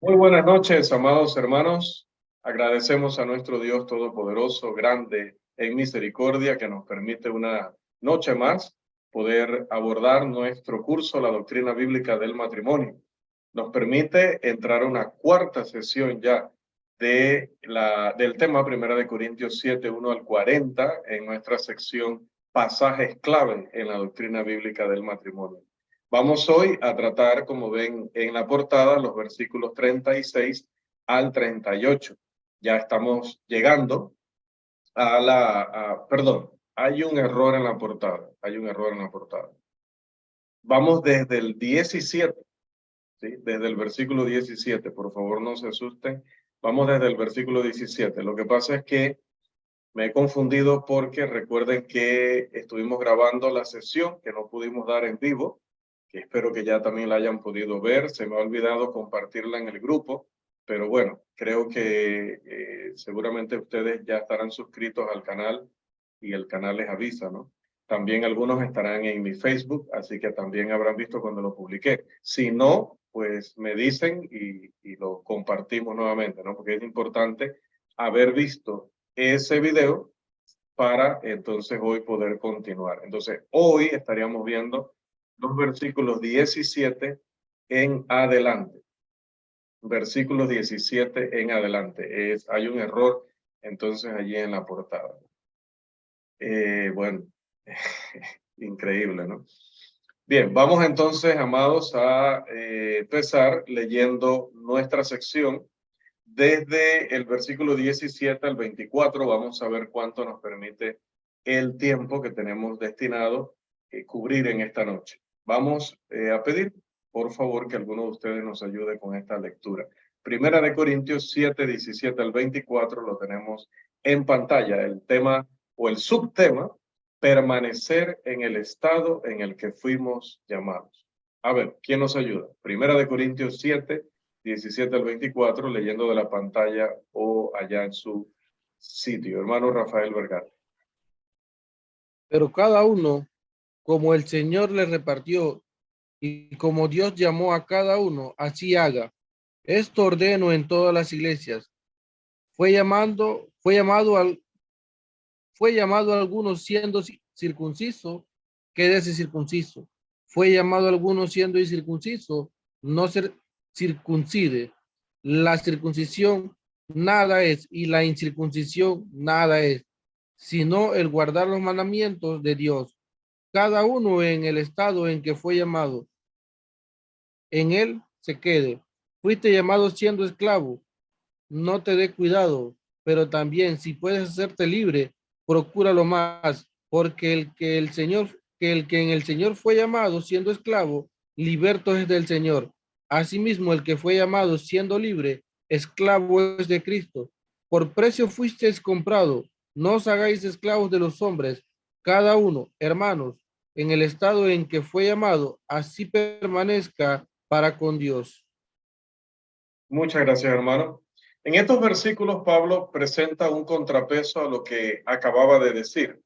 Muy buenas noches, amados hermanos. Agradecemos a nuestro Dios Todopoderoso, grande en misericordia, que nos permite una noche más poder abordar nuestro curso, la doctrina bíblica del matrimonio. Nos permite entrar a una cuarta sesión ya del tema 1 Corintios 7, 1 al 40, en nuestra sección Pasajes clave en la doctrina bíblica del matrimonio. Vamos hoy a tratar, como ven en la portada, los versículos 36 al 38. Ya estamos llegando perdón, hay un error en la portada, Vamos desde el 17, ¿sí? Desde el versículo 17, por favor no se asusten. Vamos desde el versículo 17. Lo que pasa es que me he confundido porque recuerden que estuvimos grabando la sesión que no pudimos dar en vivo, que espero que ya también la hayan podido ver. Se me ha olvidado compartirla en el grupo, pero bueno, creo que seguramente ustedes ya estarán suscritos al canal y el canal les avisa, ¿no? También algunos estarán en mi Facebook, así que también habrán visto cuando lo publiqué. Si no, pues me dicen y lo compartimos nuevamente, ¿no? Porque es importante haber visto ese video para entonces hoy poder continuar. Entonces, hoy estaríamos viendo los versículos 17 en adelante. Versículos 17 en adelante. Hay un error entonces allí en la portada. Bueno, increíble, ¿no? Bien, vamos entonces, amados, a empezar leyendo nuestra sección. Desde el versículo 17 al 24 vamos a ver cuánto nos permite el tiempo que tenemos destinado cubrir en esta noche. Vamos a pedir, por favor, que alguno de ustedes nos ayude con esta lectura. 1 Corintios 7, 17 al 24 lo tenemos en pantalla. El tema o el subtema, permanecer en el estado en el que fuimos llamados. A ver, ¿quién nos ayuda? 1 Corintios 7, 17 al 24, leyendo de la pantalla o allá en su sitio. Hermano Rafael Vergara. Pero cada uno, como el Señor le repartió y como Dios llamó a cada uno, así haga. Esto ordeno en todas las iglesias. Fue llamado a algunos siendo circunciso, quédese circunciso. Fue llamado a algunos siendo incircunciso, no se circuncide. La circuncisión nada es y la incircuncisión nada es, sino el guardar los mandamientos de Dios. Cada uno en el estado en que fue llamado, en él se quede. Fuiste llamado siendo esclavo, no te dé cuidado, pero también si puedes hacerte libre, procúralo más, porque el que en el Señor fue llamado siendo esclavo, liberto es del Señor. Asimismo, el que fue llamado siendo libre, esclavo es de Cristo. Por precio fuisteis comprado, no os hagáis esclavos de los hombres, cada uno, hermanos, en el estado en que fue llamado, así permanezca para con Dios. Muchas gracias, hermano. En estos versículos, Pablo presenta un contrapeso a lo que acababa de decir.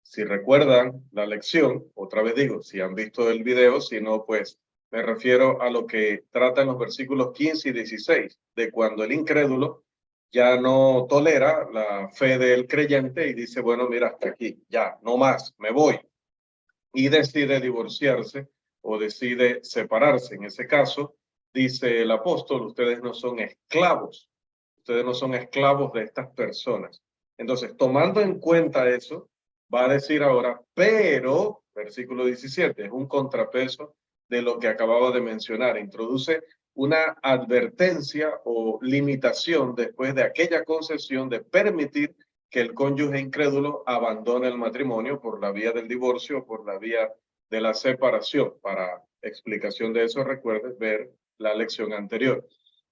Si recuerdan la lección, otra vez digo, si han visto el video, si no, pues me refiero a lo que trata en los versículos 15 y 16, de cuando el incrédulo ya no tolera la fe del creyente y dice, bueno, mira, hasta aquí, ya, no más, me voy. Y decide divorciarse o decide separarse. En ese caso, dice el apóstol, ustedes no son esclavos de estas personas. Entonces, tomando en cuenta eso, va a decir ahora, pero, versículo 17, es un contrapeso de lo que acababa de mencionar, introduce una advertencia o limitación después de aquella concesión de permitir que el cónyuge incrédulo abandone el matrimonio por la vía del divorcio o por la vía de la separación. Para explicación de eso, recuerden ver la lección anterior.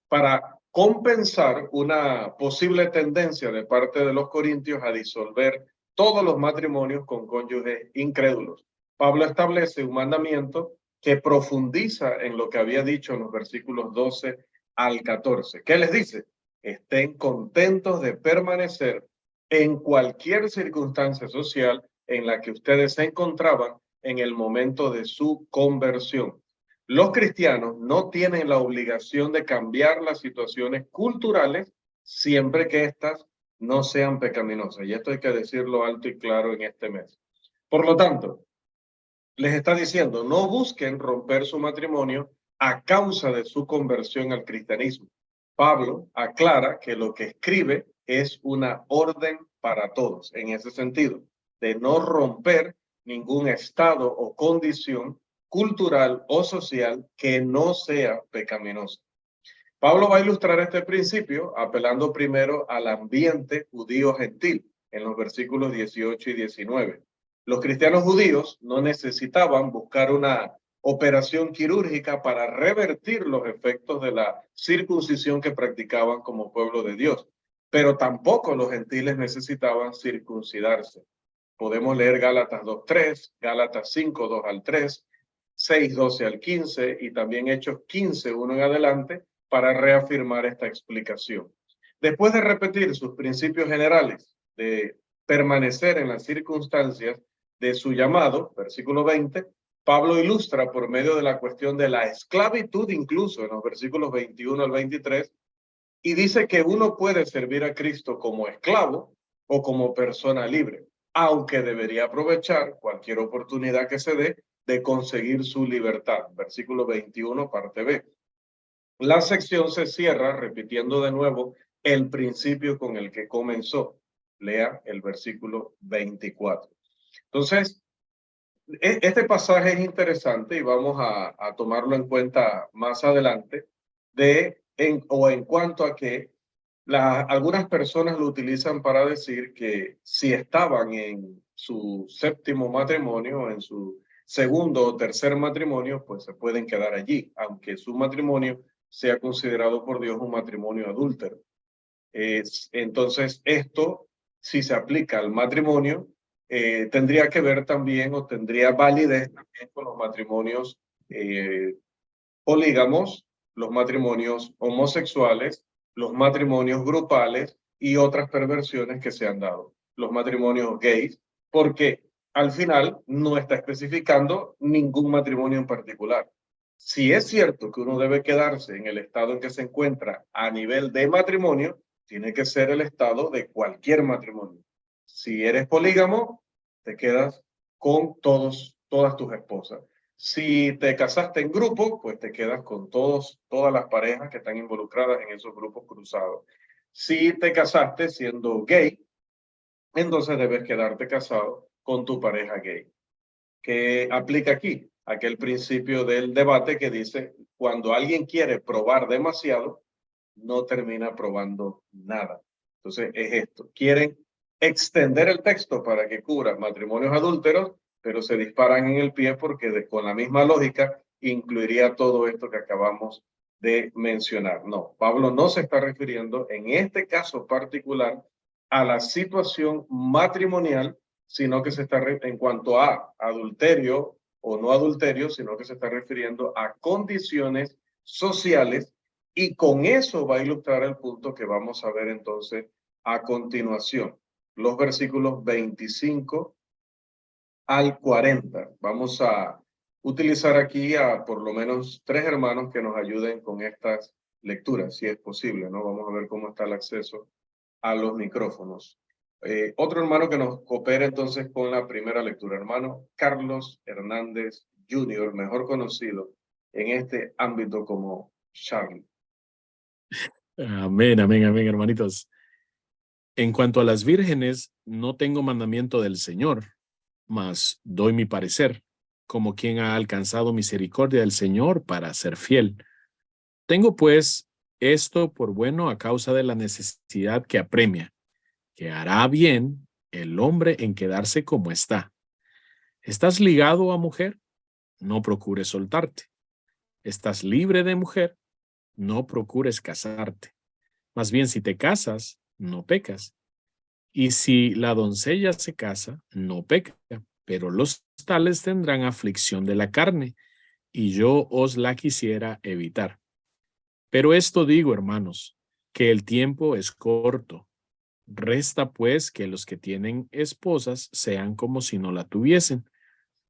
Para compensar una posible tendencia de parte de los corintios a disolver todos los matrimonios con cónyuges incrédulos, Pablo establece un mandamiento que profundiza en lo que había dicho en los versículos 12 al 14. ¿Qué les dice? Estén contentos de permanecer en cualquier circunstancia social en la que ustedes se encontraban en el momento de su conversión. Los cristianos no tienen la obligación de cambiar las situaciones culturales siempre que éstas no sean pecaminosas. Y esto hay que decirlo alto y claro en este mes. Por lo tanto, les está diciendo, no busquen romper su matrimonio a causa de su conversión al cristianismo. Pablo aclara que lo que escribe es una orden para todos, en ese sentido, de no romper ningún estado o condición cultural o social que no sea pecaminosa. Pablo va a ilustrar este principio apelando primero al ambiente judío gentil en los versículos 18 y 19. Los cristianos judíos no necesitaban buscar una operación quirúrgica para revertir los efectos de la circuncisión que practicaban como pueblo de Dios, pero tampoco los gentiles necesitaban circuncidarse. Podemos leer Gálatas 2:3, Gálatas 5:2 al 3, 6:12 al 15 y también Hechos 15:1 en adelante para reafirmar esta explicación. Después de repetir sus principios generales de permanecer en las circunstancias de su llamado, versículo 20, Pablo ilustra por medio de la cuestión de la esclavitud, incluso en los versículos 21 al 23, y dice que uno puede servir a Cristo como esclavo o como persona libre, aunque debería aprovechar cualquier oportunidad que se dé de conseguir su libertad. Versículo 21, parte B. La sección se cierra repitiendo de nuevo el principio con el que comenzó. Lea el versículo 24. Entonces, este pasaje es interesante y vamos a tomarlo en cuenta más adelante en cuanto a que algunas personas lo utilizan para decir que si estaban en su séptimo matrimonio o en su segundo o tercer matrimonio, pues se pueden quedar allí, aunque su matrimonio sea considerado por Dios un matrimonio adúltero. Entonces, esto, si se aplica al matrimonio, tendría que ver también o tendría validez también con los matrimonios polígamos, los matrimonios homosexuales, los matrimonios grupales y otras perversiones que se han dado, los matrimonios gays, porque al final no está especificando ningún matrimonio en particular. Si es cierto que uno debe quedarse en el estado en que se encuentra a nivel de matrimonio, tiene que ser el estado de cualquier matrimonio. Si eres polígamo, te quedas con todas tus esposas. Si te casaste en grupo, pues te quedas con todas las parejas que están involucradas en esos grupos cruzados. Si te casaste siendo gay, entonces debes quedarte casado con tu pareja gay. ¿Qué aplica aquí? Aquel principio del debate que dice, cuando alguien quiere probar demasiado, no termina probando nada. Entonces es esto. Quieren extender el texto para que cubra matrimonios adúlteros, pero se disparan en el pie porque con la misma lógica incluiría todo esto que acabamos de mencionar. No, Pablo no se está refiriendo en este caso particular a la situación matrimonial, sino que se está en cuanto a adulterio o no adulterio, sino que se está refiriendo a condiciones sociales, y con eso va a ilustrar el punto que vamos a ver entonces a continuación, los versículos 25 al 40. Vamos a utilizar aquí a por lo menos 3 hermanos que nos ayuden con estas lecturas, si es posible, ¿no? Vamos a ver cómo está el acceso a los micrófonos. Otro hermano que nos coopera entonces con la primera lectura, hermano Carlos Hernández Jr., mejor conocido en este ámbito como Charlie. Amén, amén, amén, hermanitos. En cuanto a las vírgenes, no tengo mandamiento del Señor, mas doy mi parecer, como quien ha alcanzado misericordia del Señor para ser fiel. Tengo pues esto por bueno a causa de la necesidad que apremia, que hará bien el hombre en quedarse como está. ¿Estás ligado a mujer? No procures soltarte. ¿Estás libre de mujer? No procures casarte. Más bien, si te casas, no pecas. Y si la doncella se casa, no peca, pero los tales tendrán aflicción de la carne, y yo os la quisiera evitar. Pero esto digo, hermanos, que el tiempo es corto. Resta pues que los que tienen esposas sean como si no la tuviesen,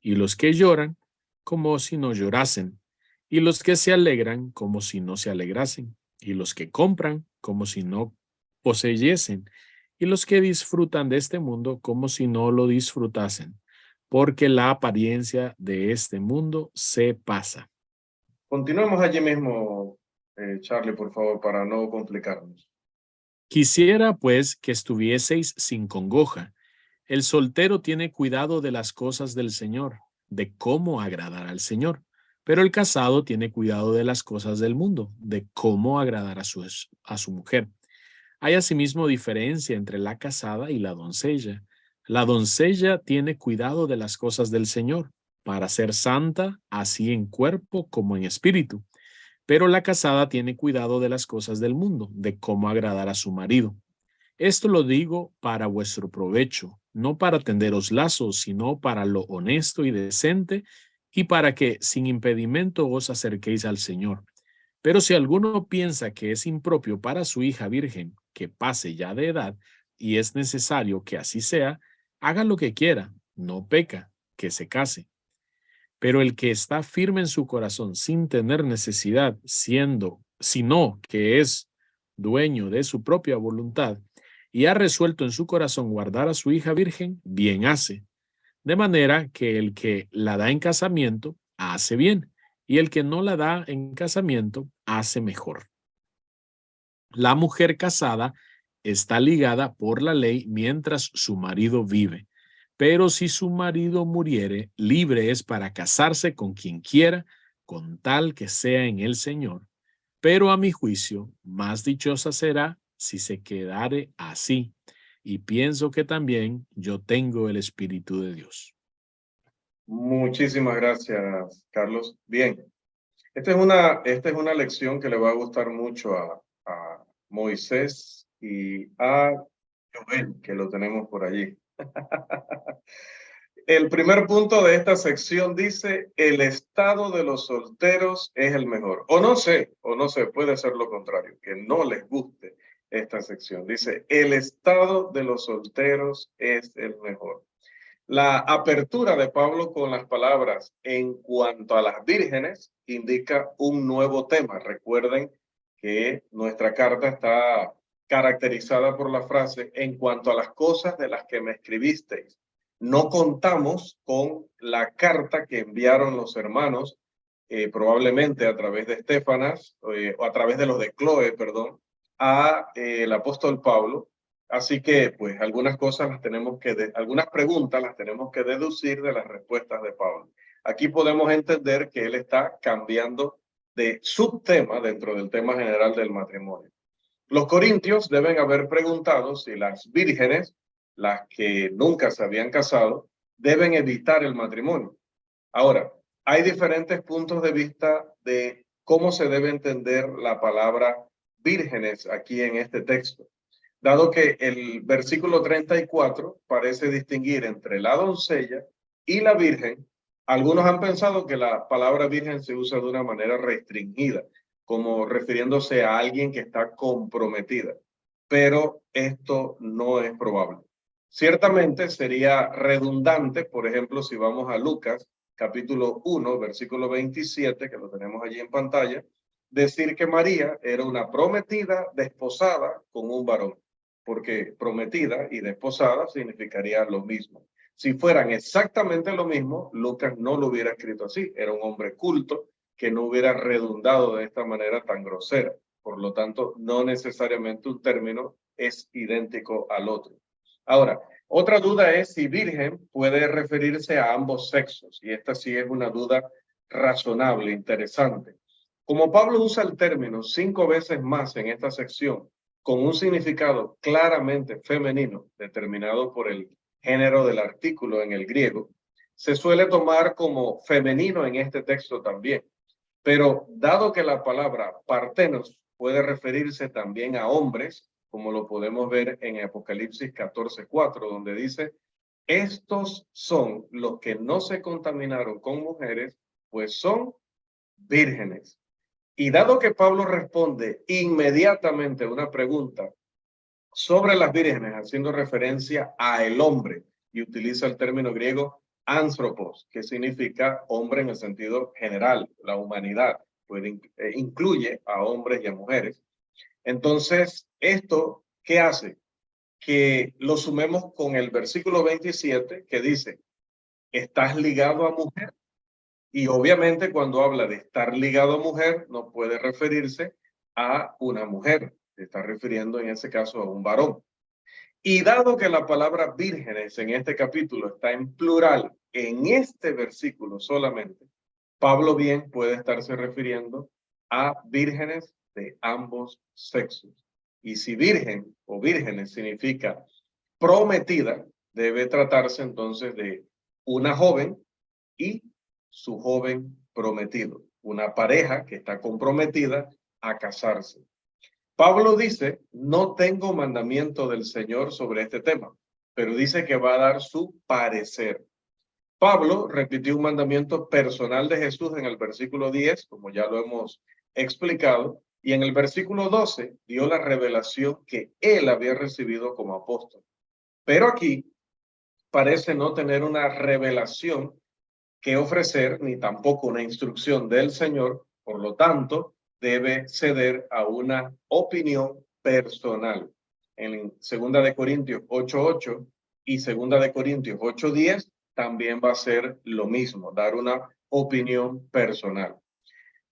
y los que lloran como si no llorasen, y los que se alegran como si no se alegrasen, y los que compran como si no poseyesen, y los que disfrutan de este mundo como si no lo disfrutasen, porque la apariencia de este mundo se pasa. Continuemos allí mismo, Charlie, por favor, para no complicarnos. Quisiera, pues, que estuvieseis sin congoja. El soltero tiene cuidado de las cosas del Señor, de cómo agradar al Señor, pero el casado tiene cuidado de las cosas del mundo, de cómo agradar a su mujer. Hay asimismo diferencia entre la casada y la doncella. La doncella tiene cuidado de las cosas del Señor, para ser santa, así en cuerpo como en espíritu. Pero la casada tiene cuidado de las cosas del mundo, de cómo agradar a su marido. Esto lo digo para vuestro provecho, no para tenderos lazos, sino para lo honesto y decente, y para que sin impedimento os acerquéis al Señor. Pero si alguno piensa que es impropio para su hija virgen que pase ya de edad, y es necesario que así sea, haga lo que quiera, no peca, que se case. Pero el que está firme en su corazón sin tener necesidad, sino que es dueño de su propia voluntad y ha resuelto en su corazón guardar a su hija virgen, bien hace. De manera que el que la da en casamiento hace bien, y el que no la da en casamiento hace mejor. La mujer casada está ligada por la ley mientras su marido vive. Pero si su marido muriere, libre es para casarse con quien quiera, con tal que sea en el Señor. Pero a mi juicio, más dichosa será si se quedare así. Y pienso que también yo tengo el Espíritu de Dios. Muchísimas gracias, Carlos. Bien, esta es una lección que le va a gustar mucho a Moisés y a Joel, que lo tenemos por allí. El primer punto de esta sección dice, el estado de los solteros es el mejor. O no sé, puede ser lo contrario, que no les guste esta sección. Dice, el estado de los solteros es el mejor. La apertura de Pablo con las palabras en cuanto a las vírgenes indica un nuevo tema. Recuerden que nuestra carta está caracterizada por la frase en cuanto a las cosas de las que me escribisteis. No contamos con la carta que enviaron los hermanos, probablemente a través de Estefanas, o a través de los de Cloé, perdón, a el apóstol Pablo. Así que, pues, algunas preguntas las tenemos que deducir de las respuestas de Pablo. Aquí podemos entender que él está cambiando de subtema dentro del tema general del matrimonio. Los corintios deben haber preguntado si las vírgenes, las que nunca se habían casado, deben evitar el matrimonio. Ahora, hay diferentes puntos de vista de cómo se debe entender la palabra vírgenes aquí en este texto. Dado que el versículo 34 parece distinguir entre la doncella y la virgen, algunos han pensado que la palabra virgen se usa de una manera restringida, como refiriéndose a alguien que está comprometida, pero esto no es probable. Ciertamente sería redundante, por ejemplo, si vamos a Lucas, capítulo 1, versículo 27, que lo tenemos allí en pantalla, decir que María era una prometida desposada con un varón, porque prometida y desposada significaría lo mismo. Si fueran exactamente lo mismo, Lucas no lo hubiera escrito así. Era un hombre culto que no hubiera redundado de esta manera tan grosera. Por lo tanto, no necesariamente un término es idéntico al otro. Ahora, otra duda es si virgen puede referirse a ambos sexos, y esta sí es una duda razonable, interesante. Como Pablo usa el término 5 veces más en esta sección, con un significado claramente femenino, determinado por el género del artículo en el griego, se suele tomar como femenino en este texto también. Pero dado que la palabra partenos puede referirse también a hombres, como lo podemos ver en Apocalipsis 14:4, donde dice, estos son los que no se contaminaron con mujeres, pues son vírgenes. Y dado que Pablo responde inmediatamente una pregunta sobre las vírgenes, haciendo referencia a el hombre, y utiliza el término griego Anthropos, que significa hombre en el sentido general, la humanidad, incluye a hombres y a mujeres. Entonces, ¿esto qué hace? Que lo sumemos con el versículo 27 que dice, estás ligado a mujer. Y obviamente cuando habla de estar ligado a mujer, no puede referirse a una mujer, se está refiriendo en ese caso a un varón. Y dado que la palabra vírgenes en este capítulo está en plural, en este versículo solamente, Pablo bien puede estarse refiriendo a vírgenes de ambos sexos. Y si virgen o vírgenes significa prometida, debe tratarse entonces de una joven y su joven prometido, una pareja que está comprometida a casarse. Pablo dice, no tengo mandamiento del Señor sobre este tema, pero dice que va a dar su parecer. Pablo repitió un mandamiento personal de Jesús en el versículo 10, como ya lo hemos explicado, y en el versículo 12 dio la revelación que él había recibido como apóstol. Pero aquí parece no tener una revelación que ofrecer, ni tampoco una instrucción del Señor, por lo tanto, debe ceder a una opinión personal. En 2 de Corintios 8:8 y 2 de Corintios 8:10 también va a ser lo mismo, dar una opinión personal.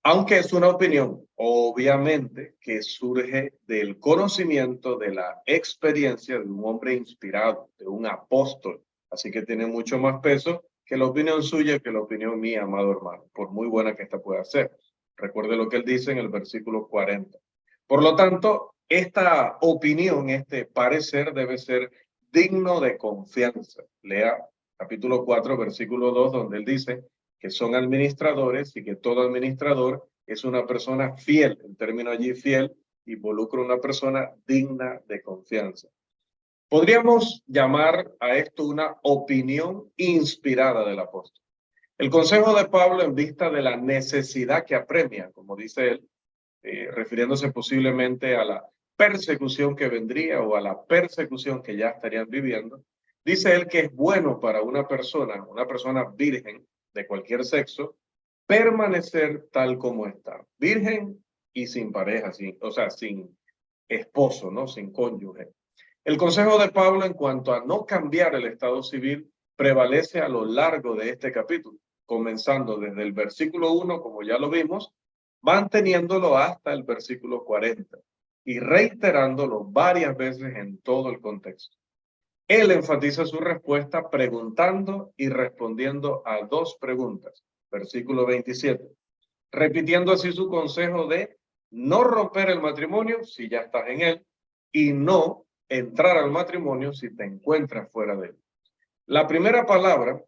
Aunque es una opinión, obviamente, que surge del conocimiento, de la experiencia de un hombre inspirado, de un apóstol. Así que tiene mucho más peso que la opinión suya, que la opinión mía, amado hermano, por muy buena que esta pueda ser. Recuerde lo que él dice en el versículo 40. Por lo tanto, esta opinión, este parecer debe ser digno de confianza. Lea capítulo 4, versículo 2, donde él dice que son administradores y que todo administrador es una persona fiel. El término allí fiel involucra una persona digna de confianza. Podríamos llamar a esto una opinión inspirada del apóstol. El consejo de Pablo en vista de la necesidad que apremia, como dice él, refiriéndose posiblemente a la persecución que vendría o a la persecución que ya estarían viviendo, dice él que es bueno para una persona virgen de cualquier sexo, permanecer tal como está, virgen y sin pareja, sin esposo, ¿no? Sin cónyuge. El consejo de Pablo en cuanto a no cambiar el estado civil prevalece a lo largo de este capítulo, comenzando desde el versículo 1, como ya lo vimos, manteniéndolo hasta el versículo 40 y reiterándolo varias veces en todo el contexto. Él enfatiza su respuesta preguntando y respondiendo a dos preguntas. Versículo 27, repitiendo así su consejo de no romper el matrimonio si ya estás en él y no entrar al matrimonio si te encuentras fuera de él. La primera palabra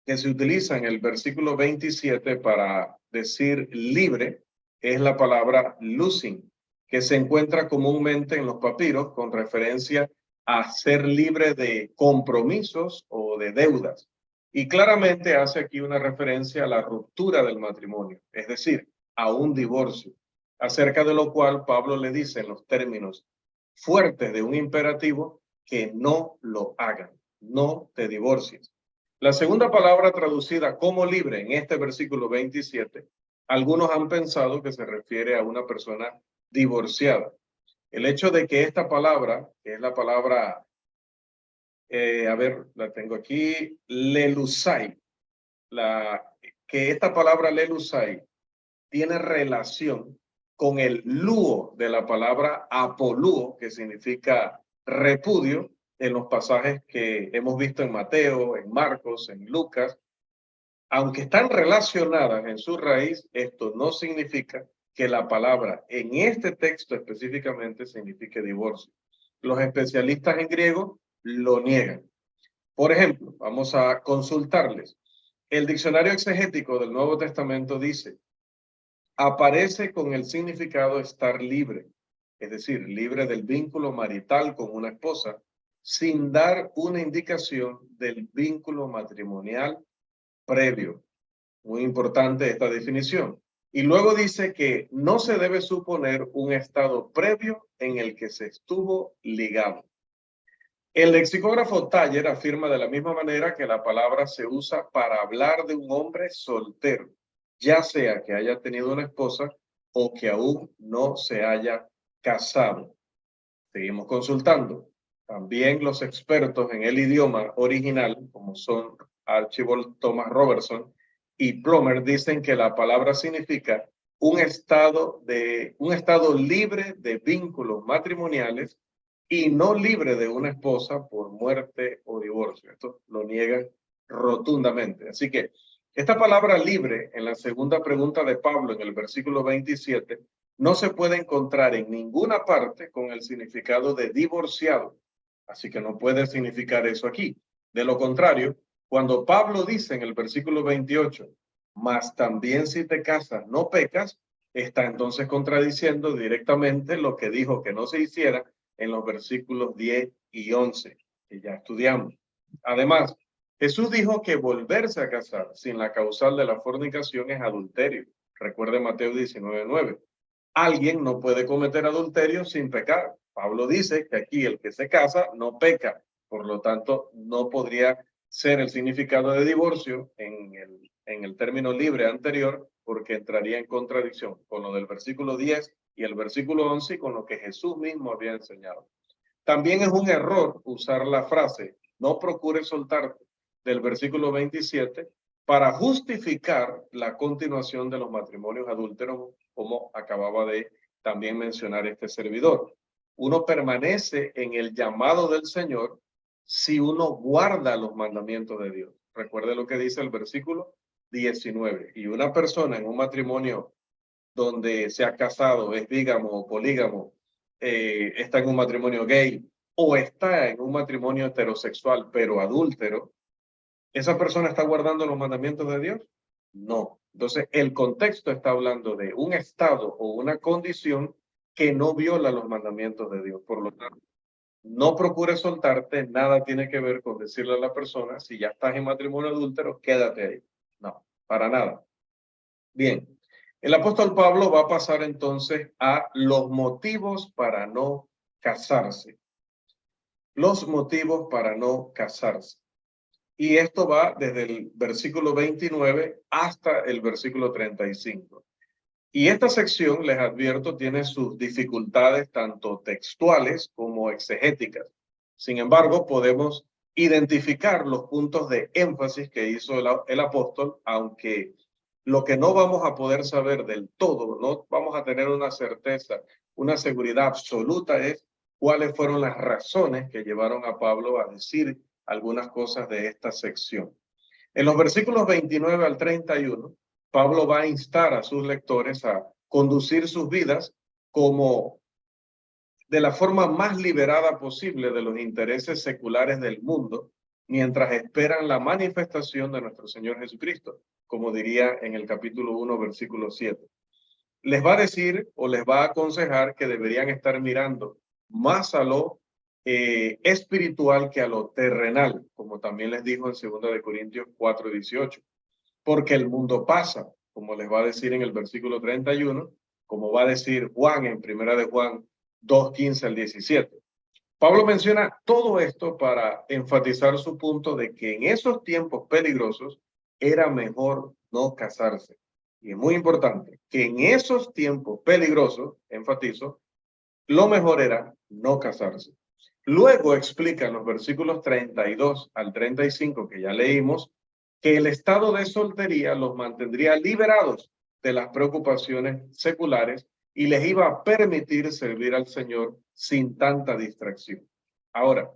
que se utiliza en el versículo 27 para decir libre es la palabra loosing, que se encuentra comúnmente en los papiros con referencia a ser libre de compromisos o de deudas. Y claramente hace aquí una referencia a la ruptura del matrimonio, es decir, a un divorcio, acerca de lo cual Pablo le dice en los términos fuertes de un imperativo que no lo hagan, no te divorcies. La segunda palabra traducida como libre en este versículo 27, algunos han pensado que se refiere a una persona divorciada. El hecho de que esta palabra, que es la palabra, la tengo aquí, lelusai, que esta palabra lelusai tiene relación con el luo de la palabra apolúo, que significa repudio, en los pasajes que hemos visto en Mateo, en Marcos, en Lucas. Aunque están relacionadas en su raíz, esto no significa que la palabra en este texto específicamente signifique divorcio. Los especialistas en griego lo niegan. Por ejemplo, vamos a consultarles. El diccionario exegético del Nuevo Testamento dice, aparece con el significado estar libre, es decir, libre del vínculo marital con una esposa, sin dar una indicación del vínculo matrimonial previo. Muy importante esta definición. Y luego dice que no se debe suponer un estado previo en el que se estuvo ligado. El lexicógrafo Taller afirma de la misma manera que la palabra se usa para hablar de un hombre soltero, ya sea que haya tenido una esposa o que aún no se haya casado. Seguimos consultando. También los expertos en el idioma original, como son Archibald Thomas Robertson y Plummer, dicen que la palabra significa un estado libre de vínculos matrimoniales y no libre de una esposa por muerte o divorcio. Esto lo niegan rotundamente. Así que esta palabra libre, en la segunda pregunta de Pablo en el versículo 27, no se puede encontrar en ninguna parte con el significado de divorciado. Así que no puede significar eso aquí. De lo contrario, cuando Pablo dice en el versículo 28, mas también si te casas no pecas, está entonces contradiciendo directamente lo que dijo que no se hiciera en los versículos 10 y 11, que ya estudiamos. Además, Jesús dijo que volverse a casar sin la causal de la fornicación es adulterio. Recuerde Mateo 19:9. Alguien no puede cometer adulterio sin pecar. Pablo dice que aquí el que se casa no peca. Por lo tanto, no podría ser el significado de divorcio en el término libre anterior, porque entraría en contradicción con lo del versículo 10 y el versículo 11 y con lo que Jesús mismo había enseñado. También es un error usar la frase no procures soltarte del versículo 27 para justificar la continuación de los matrimonios adúlteros, como acababa de también mencionar este servidor. Uno permanece en el llamado del Señor si uno guarda los mandamientos de Dios. Recuerde lo que dice el versículo 19. Y una persona en un matrimonio donde se ha casado, es bígamo o polígamo, está en un matrimonio gay o está en un matrimonio heterosexual pero adúltero, ¿esa persona está guardando los mandamientos de Dios? No. Entonces, el contexto está hablando de un estado o una condición que no viola los mandamientos de Dios. Por lo tanto, no procures soltarte, nada tiene que ver con decirle a la persona, si ya estás en matrimonio adúltero, quédate ahí. No, para nada. Bien, el apóstol Pablo va a pasar entonces a los motivos para no casarse. Los motivos para no casarse. Y esto va desde el versículo 29 hasta el versículo 35. Y esta sección, les advierto, tiene sus dificultades tanto textuales como exegéticas. Sin embargo, podemos identificar los puntos de énfasis que hizo el apóstol, aunque lo que no vamos a poder saber del todo, no vamos a tener una certeza, una seguridad absoluta, es cuáles fueron las razones que llevaron a Pablo a decir algunas cosas de esta sección. En los versículos 29 al 31, Pablo va a instar a sus lectores a conducir sus vidas como de la forma más liberada posible de los intereses seculares del mundo, mientras esperan la manifestación de nuestro Señor Jesucristo, como diría en el capítulo 1, versículo 7. Les va a decir o les va a aconsejar que deberían estar mirando más a lo espiritual que a lo terrenal, como también les dijo en 2 Corintios 4:18, porque el mundo pasa, como les va a decir en el versículo 31, como va a decir Juan en 1 Juan 2:15 al 17. Pablo menciona todo esto para enfatizar su punto de que en esos tiempos peligrosos era mejor no casarse. Y es muy importante que en esos tiempos peligrosos, enfatizo, lo mejor era no casarse. Luego explica en los versículos 32 al 35 que ya leímos, que el estado de soltería los mantendría liberados de las preocupaciones seculares y les iba a permitir servir al Señor sin tanta distracción. Ahora,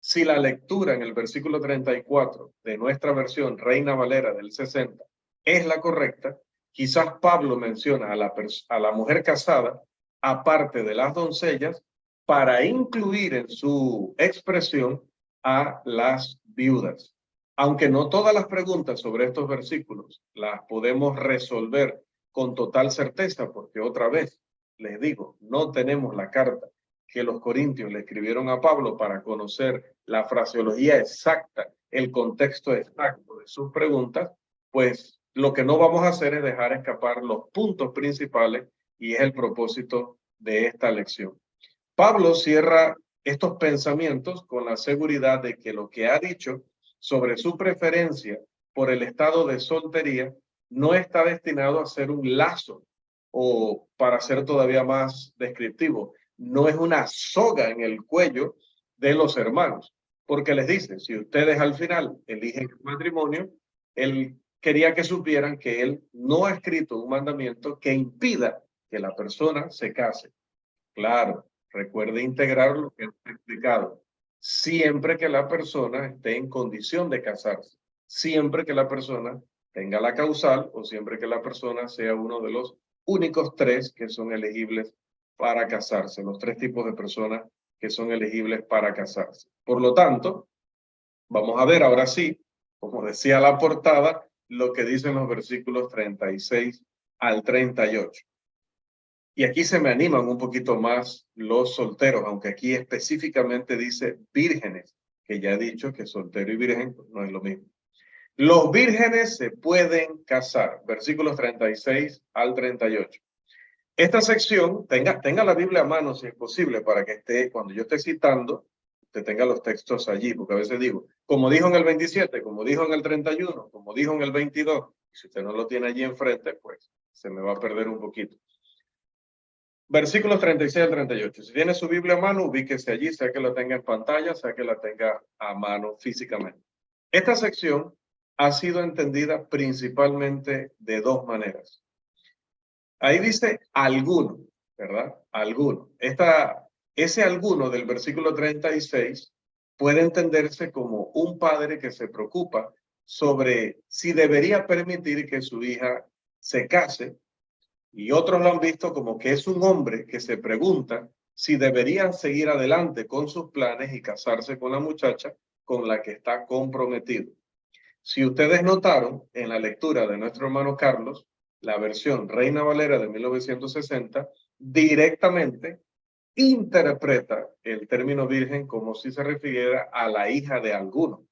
si la lectura en el versículo 34 de nuestra versión Reina Valera del 60 es la correcta, quizás Pablo menciona a la mujer casada, aparte de las doncellas, para incluir en su expresión a las viudas. Aunque no todas las preguntas sobre estos versículos las podemos resolver con total certeza, porque otra vez les digo, no tenemos la carta que los corintios le escribieron a Pablo para conocer la fraseología exacta, el contexto exacto de sus preguntas, pues lo que no vamos a hacer es dejar escapar los puntos principales y es el propósito de esta lección. Pablo cierra estos pensamientos con la seguridad de que lo que ha dicho sobre su preferencia por el estado de soltería no está destinado a ser un lazo, o para ser todavía más descriptivo, no es una soga en el cuello de los hermanos, porque les dice, si ustedes al final eligen el matrimonio, él quería que supieran que él no ha escrito un mandamiento que impida que la persona se case. Claro, recuerde integrar lo que he explicado. Siempre que la persona esté en condición de casarse, siempre que la persona tenga la causal o siempre que la persona sea uno de los únicos tres que son elegibles para casarse, los tres tipos de personas que son elegibles para casarse. Por lo tanto, vamos a ver ahora sí, como decía la portada, lo que dicen los versículos 36 al 38. Y aquí se me animan un poquito más los solteros, aunque aquí específicamente dice vírgenes, que ya he dicho que soltero y virgen no es lo mismo. Los vírgenes se pueden casar, versículos 36 al 38. Esta sección, tenga la Biblia a mano si es posible, para que esté, cuando yo esté citando, usted tenga los textos allí, porque a veces digo, como dijo en el 27, como dijo en el 31, como dijo en el 22, si usted no lo tiene allí enfrente, pues se me va a perder un poquito. Versículos 36 al 38. Si tiene su Biblia a mano, ubíquese allí, sea que la tenga en pantalla, sea que la tenga a mano físicamente. Esta sección ha sido entendida principalmente de dos maneras. Ahí dice alguno, ¿verdad? Alguno. Ese alguno del versículo 36 puede entenderse como un padre que se preocupa sobre si debería permitir que su hija se case, y otros lo han visto como que es un hombre que se pregunta si deberían seguir adelante con sus planes y casarse con la muchacha con la que está comprometido. Si ustedes notaron en la lectura de nuestro hermano Carlos, la versión Reina Valera de 1960 directamente interpreta el término virgen como si se refiriera a la hija de alguno.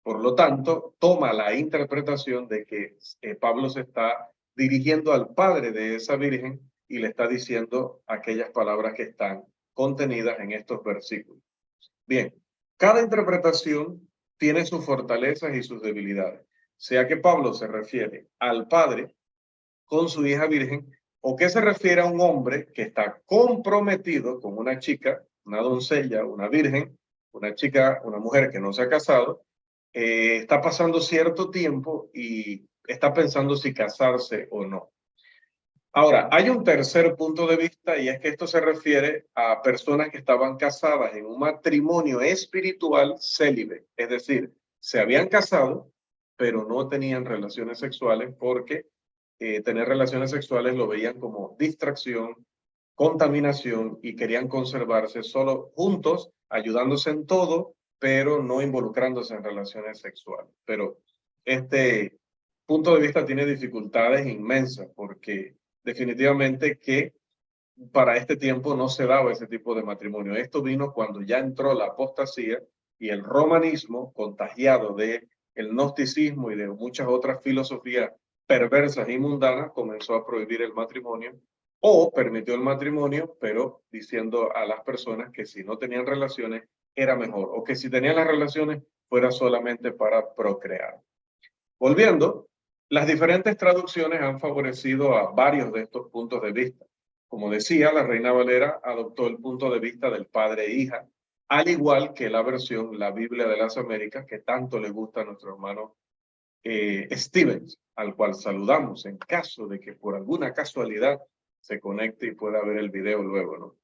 Por lo tanto, toma la interpretación de que Pablo se está dirigiendo al padre de esa virgen y le está diciendo aquellas palabras que están contenidas en estos versículos. Bien, cada interpretación tiene sus fortalezas y sus debilidades. Sea que Pablo se refiere al padre con su hija virgen, o que se refiere a un hombre que está comprometido con una chica, una doncella, una virgen, una chica, una mujer que no se ha casado, está pasando cierto tiempo y está pensando si casarse o no. Ahora, hay un tercer punto de vista y es que esto se refiere a personas que estaban casadas en un matrimonio espiritual célibe, es decir, se habían casado, pero no tenían relaciones sexuales porque tener relaciones sexuales lo veían como distracción, contaminación y querían conservarse solo juntos, ayudándose en todo, pero no involucrándose en relaciones sexuales. Pero este punto de vista tiene dificultades inmensas porque definitivamente que para este tiempo no se daba ese tipo de matrimonio. Esto vino cuando ya entró la apostasía y el romanismo, contagiado de el gnosticismo y de muchas otras filosofías perversas y mundanas, comenzó a prohibir el matrimonio o permitió el matrimonio, pero diciendo a las personas que si no tenían relaciones era mejor, o que si tenían las relaciones fuera solamente para procrear. Volviendo, las diferentes traducciones han favorecido a varios de estos puntos de vista. Como decía, la Reina Valera adoptó el punto de vista del padre e hija, al igual que la versión, la Biblia de las Américas, que tanto le gusta a nuestro hermano Stevens, al cual saludamos en caso de que por alguna casualidad se conecte y pueda ver el video luego, ¿no?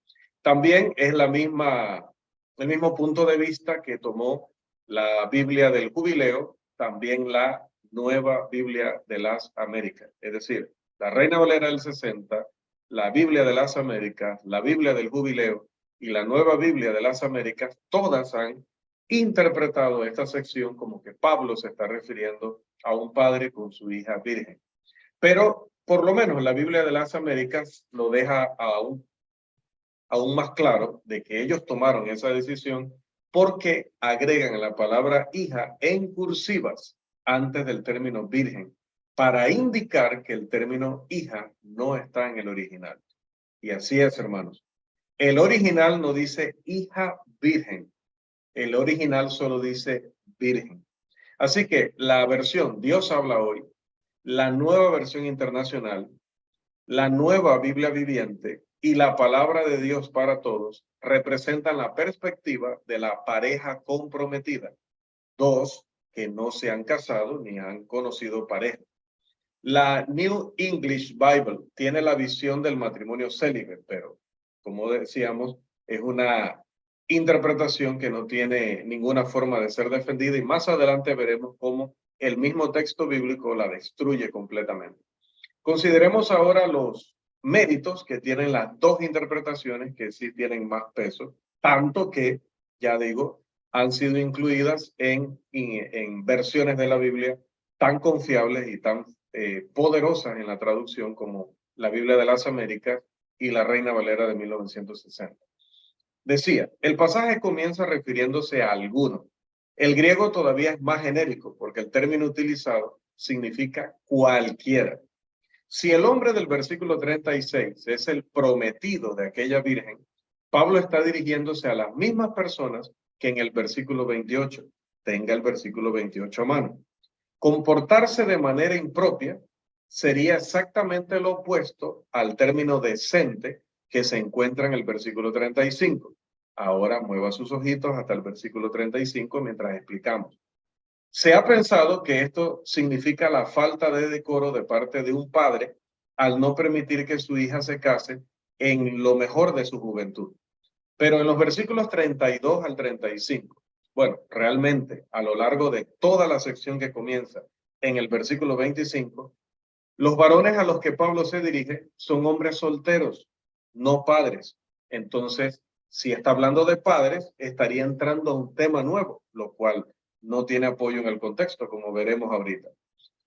También es el mismo punto de vista que tomó la Biblia del Jubileo, también la Nueva Biblia de las Américas, es decir, la Reina Valera del 60, la Biblia de las Américas, la Biblia del Jubileo y la Nueva Biblia de las Américas, todas han interpretado esta sección como que Pablo se está refiriendo a un padre con su hija virgen. Pero por lo menos la Biblia de las Américas lo deja aún más claro de que ellos tomaron esa decisión porque agregan la palabra hija en cursivas antes del término virgen para indicar que el término hija no está en el original. Y así es, hermanos. El original no dice hija virgen. El original solo dice virgen. Así que la versión Dios habla hoy, la nueva versión internacional, la nueva Biblia viviente y la palabra de Dios para todos representan la perspectiva de la pareja comprometida. Dos que no se han casado ni han conocido pareja. La New English Bible tiene la visión del matrimonio célibe, pero como decíamos, es una interpretación que no tiene ninguna forma de ser defendida y más adelante veremos cómo el mismo texto bíblico la destruye completamente. Consideremos ahora los méritos que tienen las dos interpretaciones que sí tienen más peso, tanto que, ya digo, han sido incluidas en versiones de la Biblia tan confiables y tan poderosas en la traducción como la Biblia de las Américas y la Reina Valera de 1960. Decía, el pasaje comienza refiriéndose a alguno. El griego todavía es más genérico porque el término utilizado significa cualquiera. Si el hombre del versículo 36 es el prometido de aquella virgen, Pablo está dirigiéndose a las mismas personas que en el versículo 28. Tenga el versículo 28 a mano. Comportarse de manera impropia sería exactamente lo opuesto al término decente que se encuentra en el versículo 35. Ahora mueva sus ojitos hasta el versículo 35 mientras explicamos. Se ha pensado que esto significa la falta de decoro de parte de un padre al no permitir que su hija se case en lo mejor de su juventud. Pero en los versículos 32 al 35, bueno, realmente a lo largo de toda la sección que comienza en el versículo 25, los varones a los que Pablo se dirige son hombres solteros, no padres. Entonces, si está hablando de padres, estaría entrando a un tema nuevo, lo cual no tiene apoyo en el contexto, como veremos ahorita.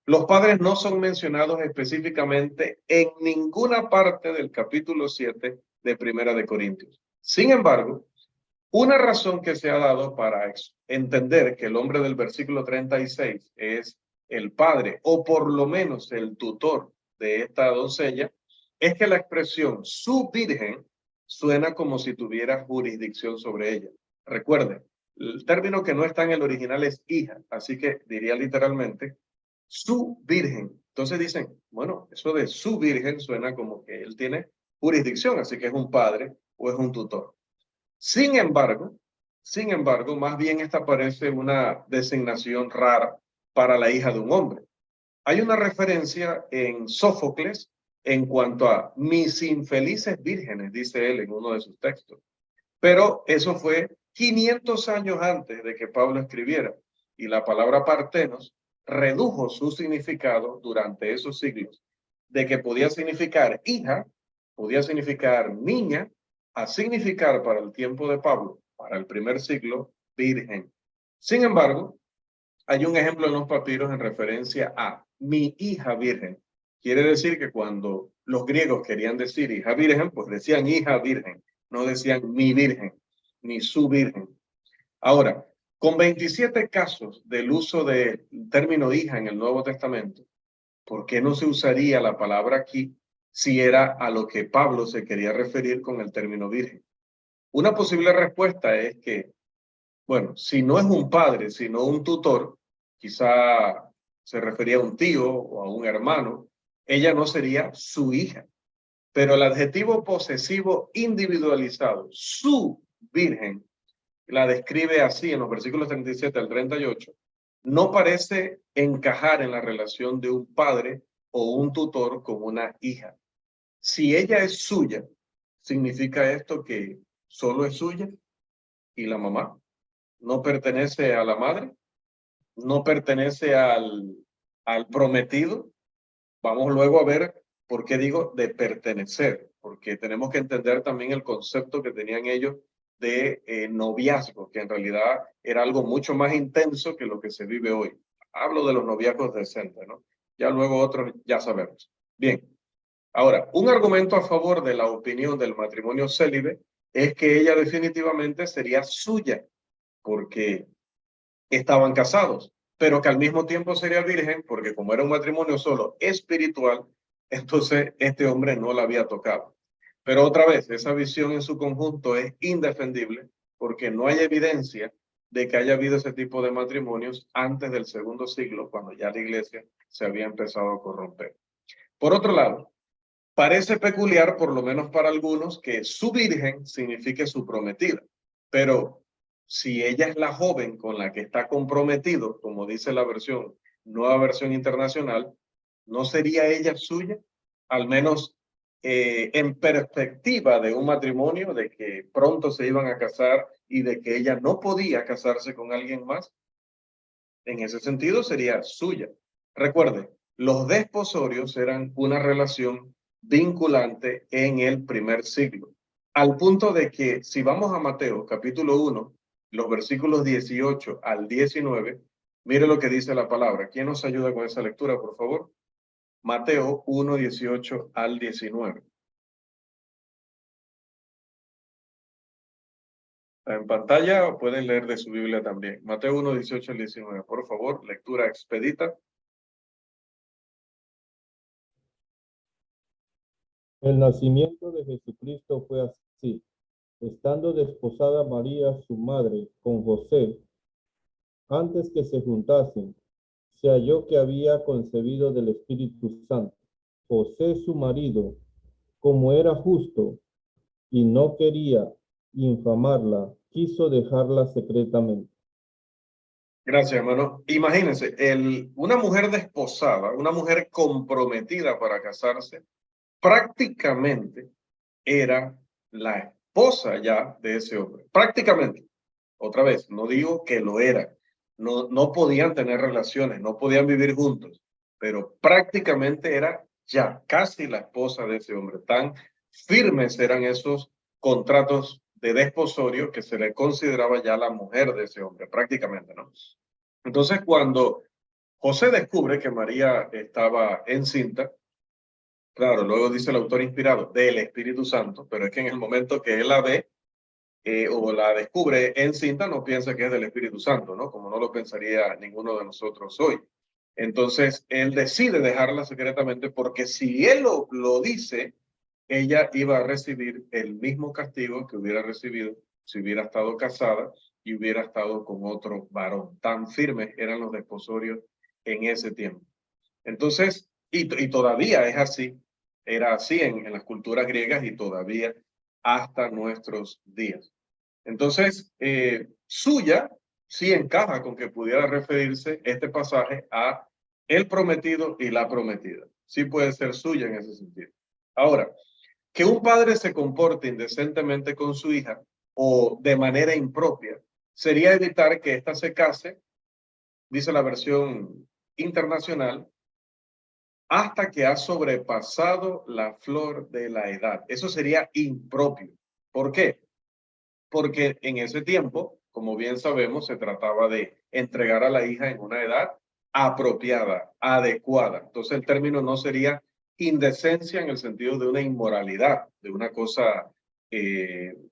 Los padres no son mencionados específicamente en ninguna parte del capítulo 7 de Primera de Corintios. Sin embargo, una razón que se ha dado para entender que el hombre del versículo 36 es el padre o por lo menos el tutor de esta doncella es que la expresión su virgen suena como si tuviera jurisdicción sobre ella. Recuerden, el término que no está en el original es hija, así que diría literalmente su virgen. Entonces dicen, bueno, eso de su virgen suena como que él tiene jurisdicción, así que es un padre o es un tutor. Sin embargo, más bien esta parece una designación rara para la hija de un hombre. Hay una referencia en Sófocles en cuanto a mis infelices vírgenes, dice él en uno de sus textos. Pero eso fue 500 años antes de que Pablo escribiera y la palabra partenos redujo su significado durante esos siglos de que podía significar hija, podía significar niña, a significar para el tiempo de Pablo, para el primer siglo, virgen. Sin embargo, hay un ejemplo en los papiros en referencia a mi hija virgen. Quiere decir que cuando los griegos querían decir hija virgen, pues decían hija virgen, no decían mi virgen, ni su virgen. Ahora, con 27 casos del uso del término hija en el Nuevo Testamento, ¿por qué no se usaría la palabra aquí si era a lo que Pablo se quería referir con el término virgen? Una posible respuesta es que, bueno, si no es un padre, sino un tutor, quizá se refería a un tío o a un hermano, ella no sería su hija. Pero el adjetivo posesivo individualizado, su virgen, la describe así en los versículos 37 al 38, no parece encajar en la relación de un padre o un tutor con una hija. Si ella es suya, ¿significa esto que solo es suya? ¿Y la mamá? ¿No pertenece a la madre? ¿No pertenece al prometido? Vamos luego a ver por qué digo de pertenecer, porque tenemos que entender también el concepto que tenían ellos de noviazgo, que en realidad era algo mucho más intenso que lo que se vive hoy. Hablo de los noviazgos decentes, ¿no? Ya luego otros ya sabemos. Bien, ahora, un argumento a favor de la opinión del matrimonio célibe es que ella definitivamente sería suya, porque estaban casados, pero que al mismo tiempo sería virgen, porque como era un matrimonio solo espiritual, entonces este hombre no la había tocado. Pero otra vez, esa visión en su conjunto es indefendible, porque no hay evidencia de que haya habido ese tipo de matrimonios antes del segundo siglo, cuando ya la iglesia se había empezado a corromper. Por otro lado, parece peculiar, por lo menos para algunos, que su virgen signifique su prometida, pero si ella es la joven con la que está comprometido, como dice la versión, nueva versión internacional, ¿no sería ella suya? Al menos en perspectiva de un matrimonio, de que pronto se iban a casar y de que ella no podía casarse con alguien más. En ese sentido sería suya. Recuerde, los desposorios eran una relación vinculante en el primer siglo, al punto de que si vamos a Mateo capítulo 1, los versículos 18 al 19, mire lo que dice la palabra. ¿Quién nos ayuda con esa lectura, por favor? Mateo 1, 18 al 19. ¿Está en pantalla o pueden leer de su Biblia también? Mateo 1, 18 al 19, por favor, lectura expedita. El nacimiento de Jesucristo fue así. Estando desposada María, su madre, con José, antes que se juntasen, se halló que había concebido del Espíritu Santo. José, su marido, como era justo y no quería infamarla, quiso dejarla secretamente. Gracias, hermano. Imagínense, una mujer desposada, una mujer comprometida para casarse, prácticamente era la esposa ya de ese hombre. Prácticamente. Otra vez, no digo que lo era. No podían tener relaciones, no podían vivir juntos, pero prácticamente era ya casi la esposa de ese hombre. Tan firmes eran esos contratos de desposorio que se le consideraba ya la mujer de ese hombre, prácticamente, ¿no? Entonces, cuando José descubre que María estaba encinta, claro, luego dice el autor inspirado del Espíritu Santo, pero es que en el momento que él la ve o la descubre encinta, no piensa que es del Espíritu Santo, ¿no? Como no lo pensaría ninguno de nosotros hoy. Entonces, él decide dejarla secretamente porque si él lo dice, ella iba a recibir el mismo castigo que hubiera recibido si hubiera estado casada y hubiera estado con otro varón. Tan firmes eran los desposorios en ese tiempo. Entonces, y todavía es así, era así en las culturas griegas y todavía hasta nuestros días. Entonces, suya sí encaja con que pudiera referirse este pasaje a el prometido y la prometida. Sí puede ser suya en ese sentido. Ahora, que un padre se comporte indecentemente con su hija o de manera impropia sería evitar que ésta se case, dice la versión internacional, hasta que ha sobrepasado la flor de la edad. Eso sería impropio. ¿Por qué? Porque en ese tiempo, como bien sabemos, se trataba de entregar a la hija en una edad apropiada, adecuada. Entonces el término no sería indecencia en el sentido de una inmoralidad, de una cosa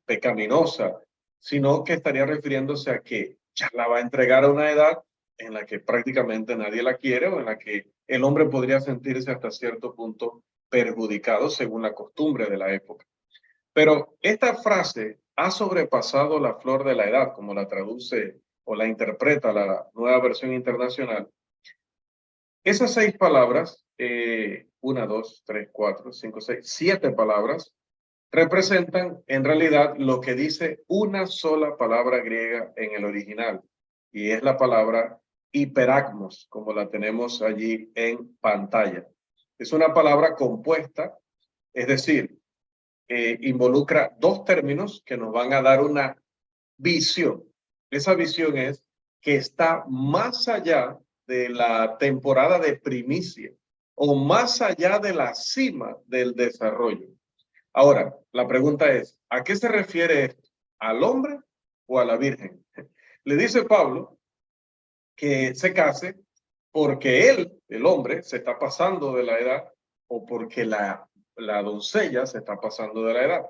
pecaminosa, sino que estaría refiriéndose a que ya la va a entregar a una edad en la que prácticamente nadie la quiere o en la que el hombre podría sentirse hasta cierto punto perjudicado según la costumbre de la época. Pero esta frase ha sobrepasado la flor de la edad, como la traduce o la interpreta la nueva versión internacional. Esas 6 palabras, 1, 2, 3, 4, 5, 6, 7 palabras, representan en realidad lo que dice una sola palabra griega en el original, y es la palabra hiperacmos, como la tenemos allí en pantalla. Es una palabra compuesta, es decir, involucra 2 términos que nos van a dar una visión. Esa visión es que está más allá de la temporada de primicia o más allá de la cima del desarrollo. Ahora, la pregunta es, ¿a qué se refiere esto? ¿Al hombre o a la virgen? Le dice Pablo que se case porque él, el hombre, se está pasando de la edad o porque la doncella se está pasando de la edad.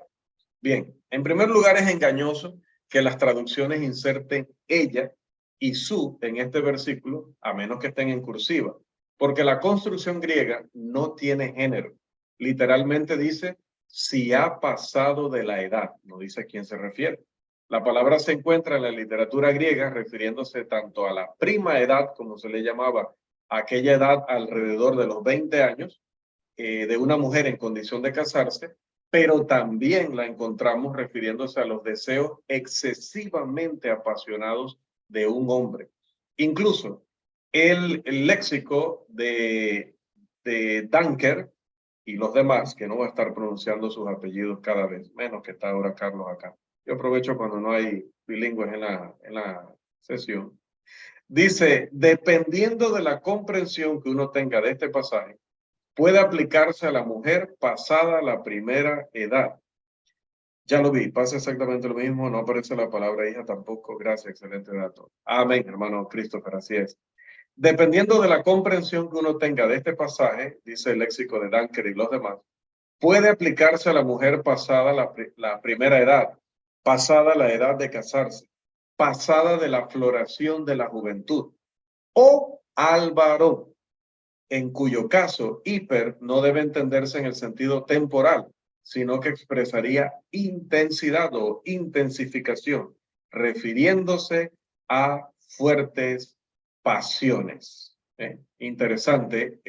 Bien, en primer lugar es engañoso que las traducciones inserten ella y su en este versículo, a menos que estén en cursiva, porque la construcción griega no tiene género. Literalmente dice si ha pasado de la edad, no dice a quién se refiere. La palabra se encuentra en la literatura griega refiriéndose tanto a la prima edad, como se le llamaba, aquella edad alrededor de los 20 años, de una mujer en condición de casarse, pero también la encontramos refiriéndose a los deseos excesivamente apasionados de un hombre. Incluso el léxico de Danker y los demás, que no va a estar pronunciando sus apellidos cada vez, menos que está ahora Carlos acá. Yo aprovecho cuando no hay bilingües en la sesión. Dice, dependiendo de la comprensión que uno tenga de este pasaje, puede aplicarse a la mujer pasada la primera edad. Ya lo vi, pasa exactamente lo mismo, no aparece la palabra hija tampoco. Gracias, excelente dato. Amén, hermano Christopher, así es. Dependiendo de la comprensión que uno tenga de este pasaje, dice el léxico de Danker y los demás, puede aplicarse a la mujer pasada la primera edad, pasada la edad de casarse, pasada de la floración de la juventud, o al varón, en cuyo caso hiper no debe entenderse en el sentido temporal, sino que expresaría intensidad o intensificación, refiriéndose a fuertes pasiones. Interesante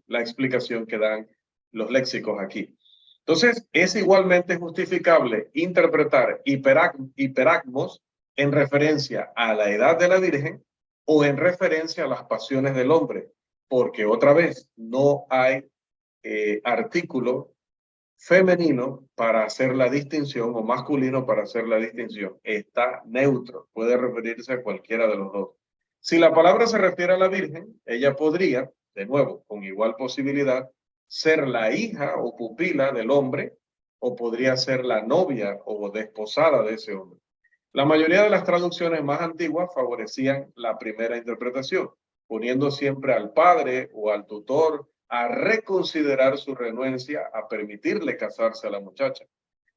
la explicación que dan los léxicos aquí. Entonces, es igualmente justificable interpretar hiperacmos en referencia a la edad de la Virgen o en referencia a las pasiones del hombre, porque otra vez no hay artículo femenino para hacer la distinción o masculino para hacer la distinción. Está neutro, puede referirse a cualquiera de los dos. Si la palabra se refiere a la Virgen, ella podría, de nuevo, con igual posibilidad, ser la hija o pupila del hombre, o podría ser la novia o desposada de ese hombre. La mayoría de las traducciones más antiguas favorecían la primera interpretación, poniendo siempre al padre o al tutor a reconsiderar su renuencia a permitirle casarse a la muchacha.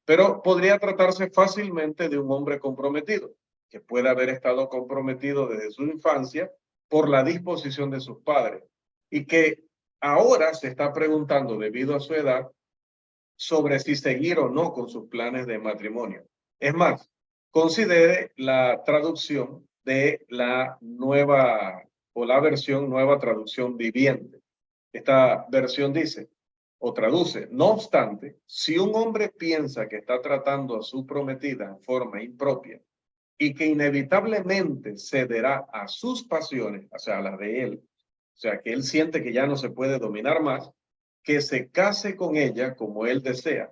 Pero podría tratarse fácilmente de un hombre comprometido, que puede haber estado comprometido desde su infancia por la disposición de sus padres y que ahora se está preguntando, debido a su edad, sobre si seguir o no con sus planes de matrimonio. Es más, considere la traducción de la nueva o la versión nueva traducción viviente. Esta versión dice o traduce, no obstante, si un hombre piensa que está tratando a su prometida en forma impropia y que inevitablemente cederá a sus pasiones, o sea, a las de él, o sea, que él siente que ya no se puede dominar más, que se case con ella como él desea,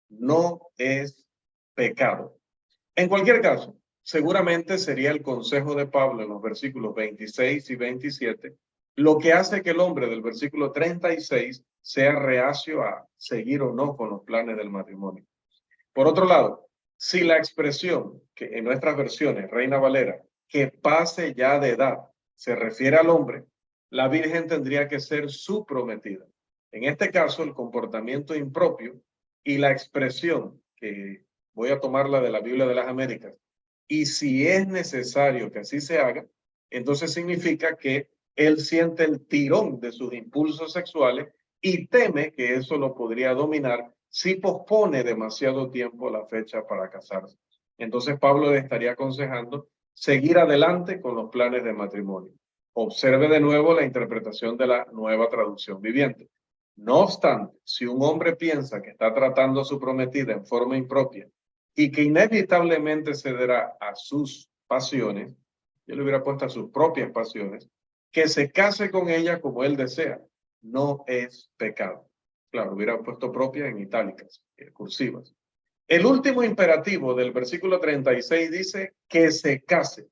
no es pecado. En cualquier caso, seguramente sería el consejo de Pablo en los versículos 26 y 27, lo que hace que el hombre del versículo 36 sea reacio a seguir o no con los planes del matrimonio. Por otro lado, si la expresión que en nuestras versiones, Reina Valera, que pase ya de edad, se refiere al hombre, la Virgen tendría que ser su prometida. En este caso, el comportamiento impropio y la expresión, que voy a tomarla de la Biblia de las Américas, y si es necesario que así se haga, entonces significa que él siente el tirón de sus impulsos sexuales y teme que eso lo podría dominar si pospone demasiado tiempo la fecha para casarse. Entonces Pablo le estaría aconsejando seguir adelante con los planes de matrimonio. Observe de nuevo la interpretación de la nueva traducción viviente. No obstante, si un hombre piensa que está tratando a su prometida en forma impropia y que inevitablemente cederá a sus pasiones, yo le hubiera puesto a sus propias pasiones, que se case con ella como él desea, no es pecado. Claro, hubiera puesto propia en itálicas, cursivas. El último imperativo del versículo 36 dice que se case.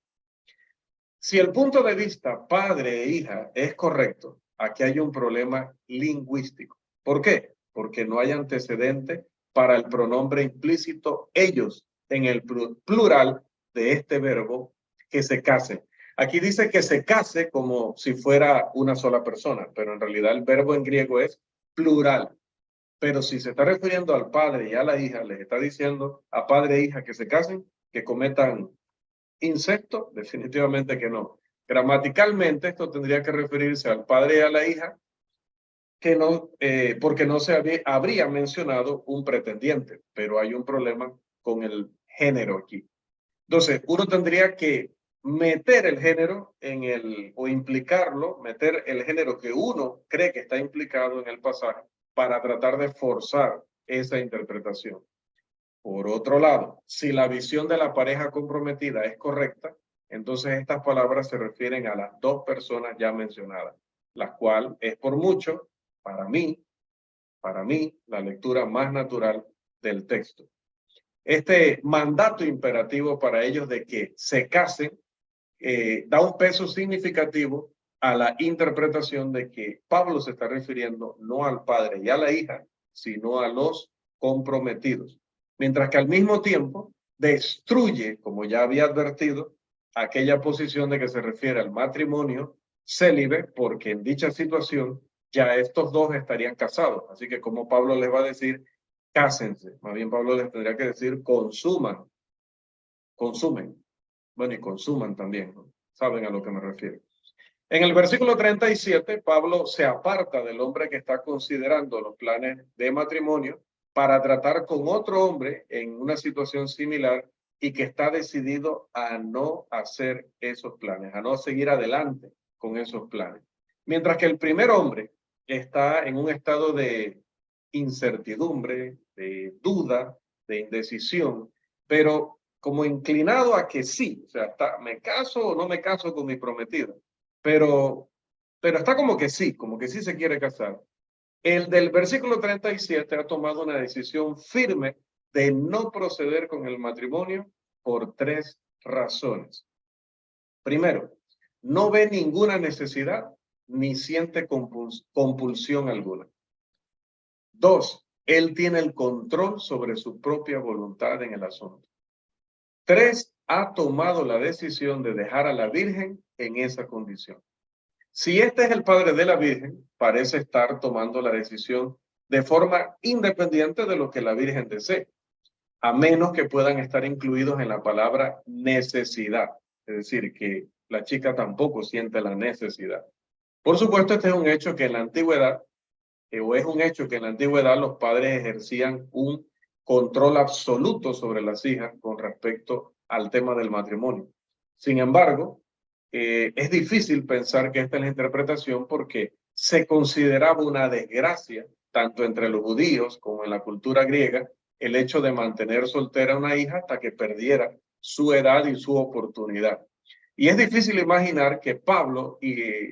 Si el punto de vista padre e hija es correcto, aquí hay un problema lingüístico. ¿Por qué? Porque no hay antecedente para el pronombre implícito ellos en el plural de este verbo que se case. Aquí dice que se case como si fuera una sola persona, pero en realidad el verbo en griego es plural. Pero si se está refiriendo al padre y a la hija, les está diciendo a padre e hija que se casen, que cometan incesto, definitivamente que no. Gramaticalmente esto tendría que referirse al padre y a la hija, que no, porque no se habría mencionado un pretendiente, pero hay un problema con el género aquí. Entonces, uno tendría que meter el género o implicarlo, meter el género que uno cree que está implicado en el pasaje para tratar de forzar esa interpretación. Por otro lado, si la visión de la pareja comprometida es correcta, entonces estas palabras se refieren a las dos personas ya mencionadas, la cual es por mucho, para mí, la lectura más natural del texto. Este mandato imperativo para ellos de que se casen da un peso significativo a la interpretación de que Pablo se está refiriendo no al padre y a la hija, sino a los comprometidos. Mientras que al mismo tiempo destruye, como ya había advertido, aquella posición de que se refiere al matrimonio célibe, porque en dicha situación ya estos dos estarían casados. Así que como Pablo les va a decir, cásense. Más bien Pablo les tendría que decir, consumen. Bueno, y consuman también, ¿no? Saben a lo que me refiero. En el versículo 37, Pablo se aparta del hombre que está considerando los planes de matrimonio para tratar con otro hombre en una situación similar y que está decidido a no hacer esos planes, a no seguir adelante con esos planes. Mientras que el primer hombre está en un estado de incertidumbre, de duda, de indecisión, pero como inclinado a que sí, o sea, me caso o no me caso con mi prometida, pero está como que sí se quiere casar. El del versículo 37 ha tomado una decisión firme de no proceder con el matrimonio por tres razones. Primero, no ve ninguna necesidad ni siente compulsión alguna. Dos, él tiene el control sobre su propia voluntad en el asunto. Tres, ha tomado la decisión de dejar a la Virgen en esa condición. Si este es el padre de la Virgen, parece estar tomando la decisión de forma independiente de lo que la Virgen desee, a menos que puedan estar incluidos en la palabra necesidad, es decir, que la chica tampoco siente la necesidad. Por supuesto, este es un hecho que en la antigüedad, los padres ejercían un control absoluto sobre las hijas con respecto al tema del matrimonio. Sin embargo, es difícil pensar que esta es la interpretación porque se consideraba una desgracia, tanto entre los judíos como en la cultura griega, el hecho de mantener soltera a una hija hasta que perdiera su edad y su oportunidad. Y es difícil imaginar que Pablo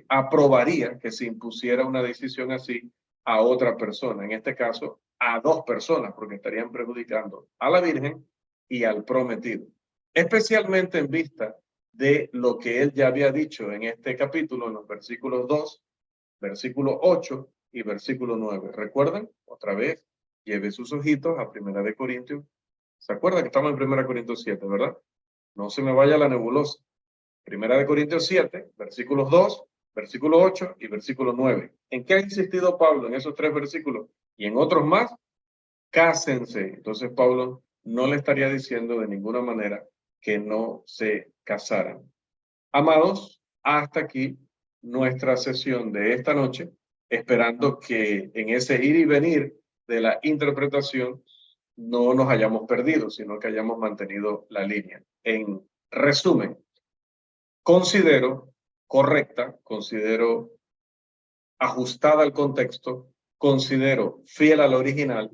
aprobaría que se impusiera una decisión así a otra persona, en este caso a dos personas, porque estarían perjudicando a la Virgen y al prometido, especialmente en vista de lo que él ya había dicho en este capítulo, en los versículos 2, versículo 8 y versículo 9. ¿Recuerdan? Otra vez, lleve sus ojitos a 1 Corintios. ¿Se acuerda que estamos en 1 Corintios 7, verdad? No se me vaya la nebulosa. 1 Corintios 7, versículos 2, versículo 8 y versículo 9. ¿En qué ha insistido Pablo en esos tres versículos? Y en otros más, cásense. Entonces Pablo no le estaría diciendo de ninguna manera que no se casaran. Amados, hasta aquí nuestra sesión de esta noche, esperando que en ese ir y venir de la interpretación no nos hayamos perdido, sino que hayamos mantenido la línea. En resumen, considero correcta, considero ajustada al contexto, considero fiel al original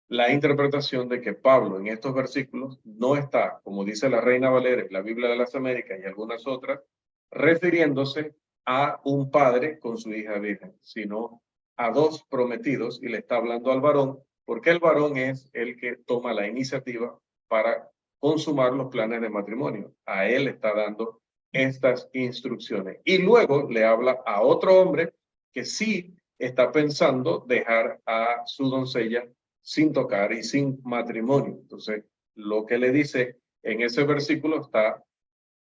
la interpretación de que Pablo en estos versículos no está, como dice la Reina Valera, la Biblia de las Américas y algunas otras, refiriéndose a un padre con su hija virgen, sino a dos prometidos, y le está hablando al varón, porque el varón es el que toma la iniciativa para consumar los planes de matrimonio. A él está dando estas instrucciones. Y luego le habla a otro hombre que sí está pensando dejar a su doncella sin tocar y sin matrimonio. Entonces, lo que le dice en ese versículo está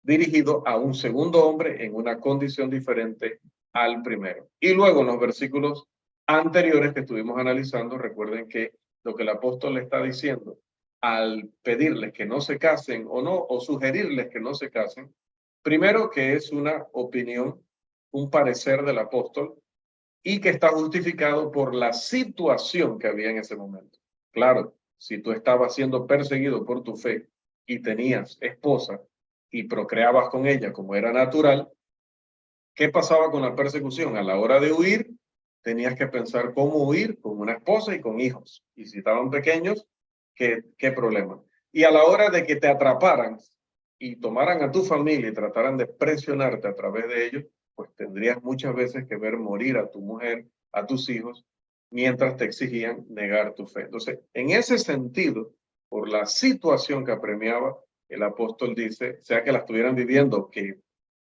dirigido a un segundo hombre en una condición diferente al primero. Y luego en los versículos anteriores que estuvimos analizando, recuerden que lo que el apóstol le está diciendo al pedirles que no se casen o no, o sugerirles que no se casen, primero que es una opinión, un parecer del apóstol, y que está justificado por la situación que había en ese momento. Claro, si tú estabas siendo perseguido por tu fe y tenías esposa y procreabas con ella como era natural, ¿qué pasaba con la persecución? A la hora de huir, tenías que pensar cómo huir con una esposa y con hijos. Y si estaban pequeños, ¿qué problema? Y a la hora de que te atraparan y tomaran a tu familia y trataran de presionarte a través de ellos, pues tendrías muchas veces que ver morir a tu mujer, a tus hijos, mientras te exigían negar tu fe. Entonces, en ese sentido, por la situación que apremiaba, el apóstol dice, sea que la estuvieran viviendo, que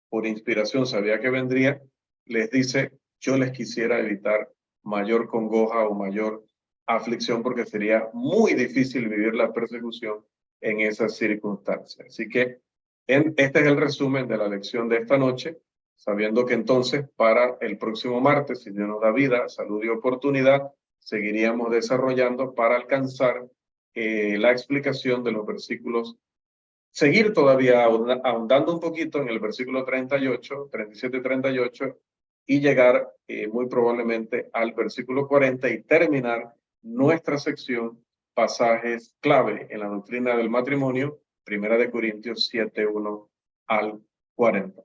por inspiración sabía que vendría, les dice, yo les quisiera evitar mayor congoja o mayor aflicción porque sería muy difícil vivir la persecución en esas circunstancias. Así que este es el resumen de la lección de esta noche, sabiendo que entonces para el próximo martes, si Dios nos da vida, salud y oportunidad, seguiríamos desarrollando para alcanzar la explicación de los versículos, seguir todavía ahondando un poquito en el versículo 38, 37 y 38 y llegar muy probablemente al versículo 40 y terminar nuestra sección pasajes clave en la doctrina del matrimonio, 1 Corintios 7, 1 al 40.